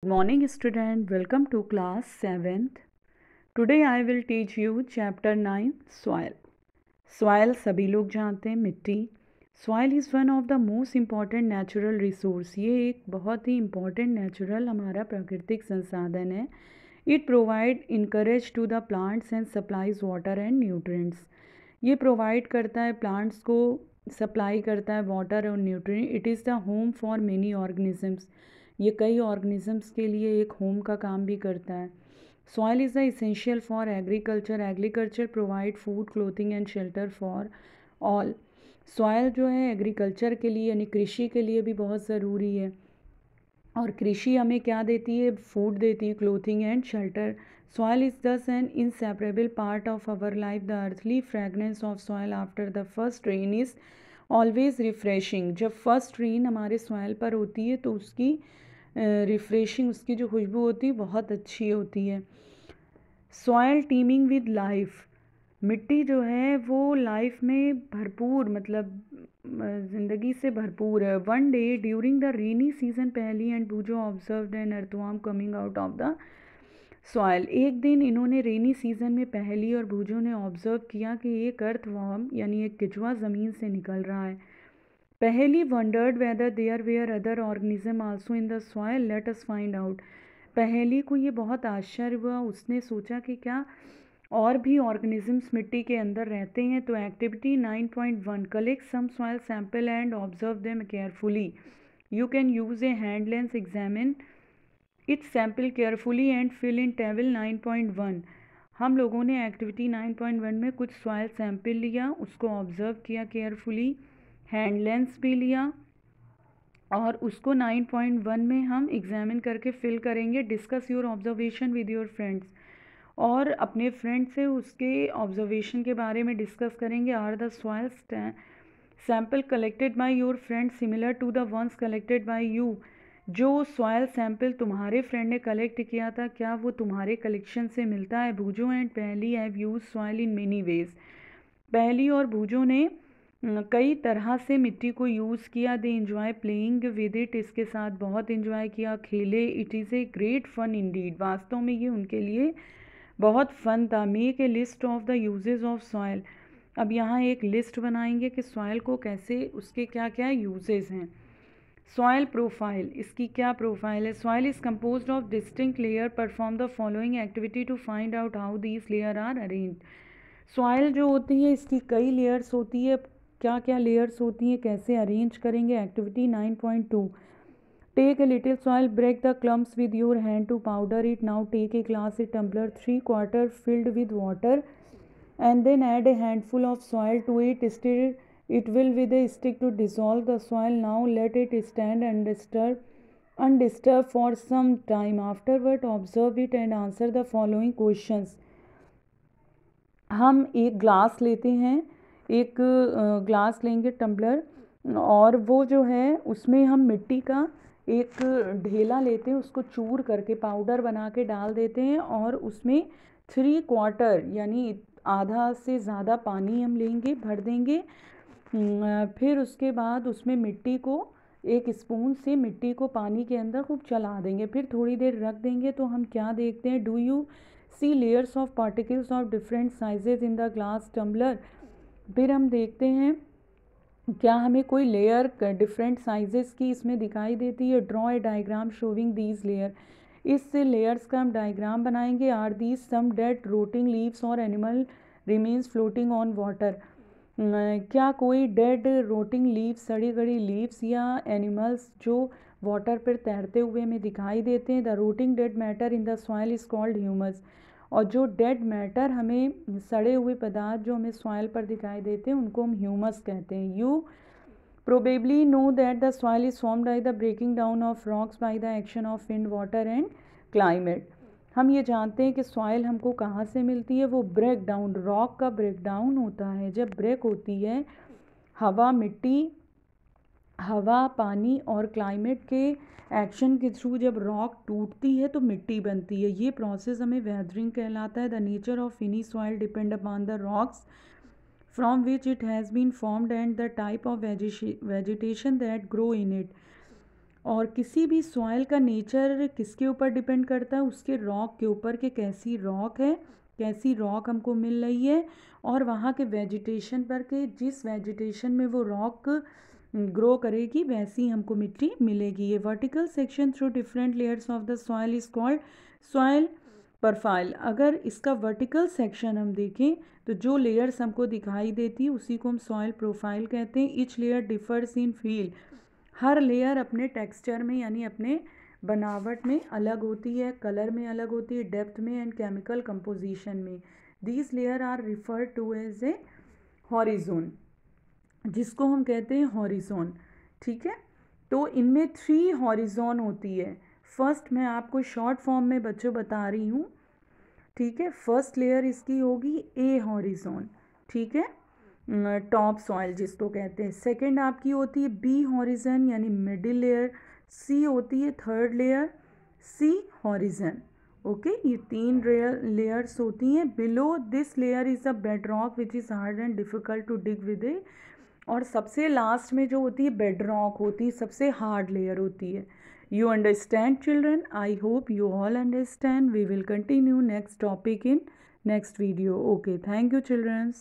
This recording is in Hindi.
Good morning student, welcome to class 7th. Today I will teach you chapter 9 soil. Soil सभी लोग जानते हैं मिट्टी. Soil is one of the most important natural resource. ये एक बहुत ही important natural हमारा प्राकृतिक संसाधन है. It provide encourage to the plants and supplies water and nutrients. ये provide करता है plants को supply करता है water और nutrient. It is the home for many organisms. ये कई ऑर्गेनिजम्स के लिए एक होम का काम भी करता है. Soil is the essential for agriculture. Agriculture provide food clothing and shelter for all. Soil जो है एग्रीकल्चर के लिए यानी कृषि के लिए भी बहुत ज़रूरी है. और कृषि हमें क्या देती है? फूड देती है, clothing and shelter. Soil is thus an inseparable part of our life. The earthly fragrance of soil after the first rain is always refreshing. जब फर्स्ट रेन हमारे सॉइल पर होती है तो उसकी रिफ्रेशिंग उसकी जो खुशबू होती है बहुत अच्छी होती है. Soil teeming with life. मिट्टी जो है वो लाइफ में भरपूर मतलब ज़िंदगी से भरपूर है. One day during the rainy season Paheli and Boojho observed an earthworm coming out of the soil. एक दिन इन्होंने रेनी सीजन में पहली और भूजो ने ऑब्जर्व किया कि एक अर्थवर्म यानी एक केचुआ ज़मीन से निकल रहा है. पहली wondered whether there were other organism also in the soil. Let us find out. पहली को ये बहुत आश्चर्य हुआ. उसने सोचा कि क्या और भी ऑर्गेनिजम्स मिट्टी के अंदर रहते हैं. तो activity 9.1 collect some soil sample and observe them carefully. You can use a hand lens examine it sample carefully and fill in table 9.1. हम लोगों ने एक्टिविटी 9.1 में कुछ सॉइल सैंपल लिया, उसको ऑब्जर्व किया केयरफुली, हैंड लेंस भी लिया और उसको 9.1 में हम एग्जामिन करके फिल करेंगे. Discuss your observation with your friends. और अपने फ्रेंड से उसके ऑब्जर्वेशन के बारे में डिस्कस करेंगे. Are the soil sample collected by your friend similar to the ones collected by you. जो सॉइल सैंपल तुम्हारे फ्रेंड ने कलेक्ट किया था क्या वो तुम्हारे कलेक्शन से मिलता है? Boojho and Paheli have use soil in many ways. Paheli और भूजो ने कई तरह से मिट्टी को यूज़ किया. They enjoy playing with it. इसके साथ बहुत इन्जॉय किया, खेले. It is a great fun indeed. वास्तव में ये उनके लिए बहुत फन था. Make a list of the uses of soil. अब यहाँ एक लिस्ट बनाएंगे कि सॉइल को कैसे उसके क्या क्या यूजेस हैं. Soil profile. इसकी क्या प्रोफाइल है? Soil is composed of distinct layer. Perform the following activity to find out how these layer are arranged. Soil जो होती है इसकी कई लेयर्स होती है. क्या क्या लेयर्स होती हैं, कैसे अरेंज करेंगे? Activity 9.2 take a little soil, break the clumps with your hand to powder it. Now take a glass a tumbler 3/4 filled with water and then add a handful of soil to it. Stir it well with a stick to dissolve the soil. Now let it stand undisturbed for some time. Afterward observe it and answer the following questions. हम एक ग्लास लेते हैं, एक ग्लास लेंगे टम्बलर, और वो जो है उसमें हम मिट्टी का एक ढेला लेते हैं, उसको चूर करके पाउडर बना के डाल देते हैं और उसमें 3/4 यानी आधा से ज़्यादा पानी हम लेंगे, भर देंगे. फिर उसके बाद उसमें मिट्टी को एक स्पून से मिट्टी को पानी के अंदर खूब चला देंगे. फिर थोड़ी देर रख देंगे. तो हम क्या देखते हैं? Do you see layers of particles of different sizes in the glass tumbler. फिर हम देखते हैं क्या हमें कोई लेयर डिफरेंट साइजेस की इसमें दिखाई देती है. Draw a diagram showing these layer. इस लेयर्स का हम डायग्राम बनाएंगे. Are these some dead rotting leaves और animal remains floating on water. क्या कोई डेड रोटिंग लीव्स, सड़ी गड़ी लीव्स या एनिमल्स जो वाटर पर तैरते हुए हमें दिखाई देते हैं. The rotting dead matter in the soil is called humus. और जो डेड मैटर हमें सड़े हुए पदार्थ जो हमें सॉइल पर दिखाई देते हैं उनको हम ह्यूमस कहते हैं. You probably know that the soil is formed by the breaking down of rocks by the action of wind, water and climate. हम ये जानते हैं कि सॉइल हमको कहाँ से मिलती है. वो ब्रेक डाउन, रॉक का ब्रेक डाउन होता है. जब ब्रेक होती है हवा, मिट्टी, हवा, पानी और क्लाइमेट के एक्शन के थ्रू जब रॉक टूटती है तो मिट्टी बनती है. ये प्रोसेस हमें वेदरिंग कहलाता है. The nature of any soil depend upon the rocks from which it has been formed and the type of vegetation that grow in it. और किसी भी सॉइल का नेचर किसके ऊपर डिपेंड करता है, उसके रॉक के ऊपर, कि कैसी रॉक है, कैसी रॉक हमको मिल रही है, और वहाँ के वेजिटेशन पर, के जिस वेजिटेशन में वो रॉक ग्रो करेगी वैसी हमको मिट्टी मिलेगी। ये vertical section through different layers of the soil is called soil profile. अगर इसका वर्टिकल सेक्शन हम देखें तो जो लेयर्स हमको दिखाई देती है उसी को हम सॉइल प्रोफाइल कहते हैं। ईच लेयर डिफर्स इन फील, हर लेयर अपने टेक्सचर में यानी अपने बनावट में अलग होती है, कलर में अलग होती है, डेप्थ में एंड केमिकल कंपोजिशन में। These layer are referred to as a horizon, जिसको हम कहते हैं हॉरिजोन। ठीक है, तो इनमें 3 हॉरिजोन होती है। फर्स्ट मैं आपको शॉर्ट फॉर्म में बच्चों बता रही हूँ। ठीक है, फर्स्ट लेयर इसकी होगी ए हॉरिजोन, ठीक है, टॉप सॉइल जिसको कहते हैं। सेकंड आपकी होती है बी हॉरिजन यानी मिडिल लेयर। सी होती है third layer, C horizon. Okay, ये 3 लेयर्स होती हैं। Below this layer is a bedrock which is hard and difficult to dig with a, और सबसे लास्ट में जो होती है बेड रॉक होती है, सबसे हार्ड लेयर होती है। You understand, children? I hope you all understand. We will continue next topic in next video. Okay, thank you, children.